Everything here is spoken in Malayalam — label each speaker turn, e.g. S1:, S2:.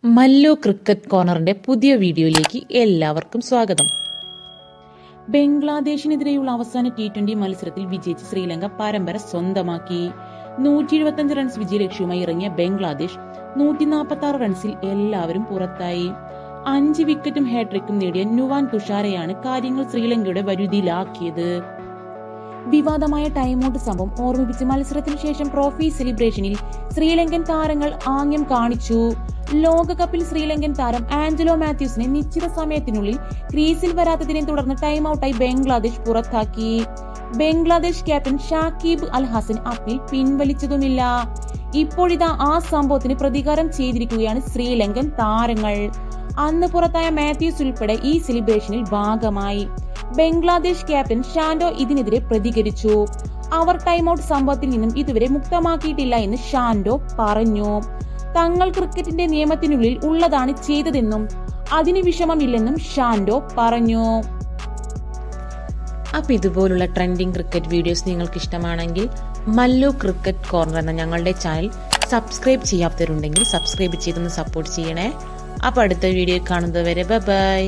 S1: മല്ലു ക്രിക്കറ്റ് കോർണറിന്റെ പുതിയ വീഡിയോയിലേക്ക് എല്ലാവർക്കും സ്വാഗതം. ബംഗ്ലാദേശിനെതിരെയുള്ള അവസാന T20 മത്സരത്തിൽ വിജയിച്ച് ശ്രീലങ്ക പരമ്പര സ്വന്തമാക്കി. 175 റൺസ് വിജയലക്ഷ്യവുമായി ഇറങ്ങിയ ബംഗ്ലാദേശ് 146 റൺസിൽ എല്ലാവരും പുറത്തായി. 5 വിക്കറ്റും ഹാട്രിക്കും നേടിയ നുവാൻ തുഷാരയാണ് കാര്യങ്ങൾ ശ്രീലങ്കയുടെ വരുതിയിലാക്കിയത്. വിവാദമായ ടൈംഔട്ട് സംഭവം ഓർമ്മിപ്പിച്ച് മത്സരത്തിനു ശേഷം ട്രോഫി സെലിബ്രേഷനിൽ ശ്രീലങ്കൻ താരങ്ങൾ ആംഗ്യം കാണിച്ചു. ലോകകപ്പിൽ ശ്രീലങ്കൻ താരം ആഞ്ചലോ മാത്യൂസിനെ നിശ്ചിത സമയത്തിനുള്ളിൽ ക്രീസിൽ വരാത്തതിനെ തുടർന്ന് ടൈം ഔട്ടായി ബംഗ്ലാദേശ് പുറത്താക്കി. ബംഗ്ലാദേശ് ക്യാപ്റ്റൻ ഷാക്കിബ് അൽ ഹസൻ അപ്പീൽ പിൻവലിച്ചതുമില്ല. ഇപ്പോഴിതാ ആ സംഭവത്തിന് പ്രതികാരം ചെയ്തിരിക്കുകയാണ് ശ്രീലങ്കൻ താരങ്ങൾ. അന്ന് പുറത്തായ മാത്യൂസ് ഉൾപ്പെടെ ഈ സെലിബ്രേഷനിൽ ഭാഗമായി. ബംഗ്ലാദേശ് ക്യാപ്റ്റൻ ഷാൻഡോ ഇതിനെതിരെ പ്രതികരിച്ചു. അവർ ടൈംഔട്ട് സംഭവത്തിൽ നിന്നും ഇതുവരെ മുക്തമാക്കിയിട്ടില്ല എന്ന് ഷാൻഡോ പറഞ്ഞു. തങ്ങൾ ക്രിക്കറ്റിന്റെ നിയമത്തിനുള്ളിൽ ഉള്ളതാണ് ചെയ്തതെന്നും അതിന് വിഷമമില്ലെന്നും ഷാൻഡോ പറഞ്ഞു.
S2: അപ്പൊ ഇതുപോലുള്ള ട്രെൻഡിങ് ക്രിക്കറ്റ് വീഡിയോസ് നിങ്ങൾക്ക് ഇഷ്ടമാണെങ്കിൽ മല്ലു ക്രിക്കറ്റ് കോർണർ എന്ന ഞങ്ങളുടെ ചാനൽ സബ്സ്ക്രൈബ് ചെയ്യാത്തവരുണ്ടെങ്കിൽ സബ്സ്ക്രൈബ് ചെയ്തൊന്ന് സപ്പോർട്ട് ചെയ്യണേ. അപ്പൊ അടുത്ത വീഡിയോ കാണുന്നത് വരെ ബൈ.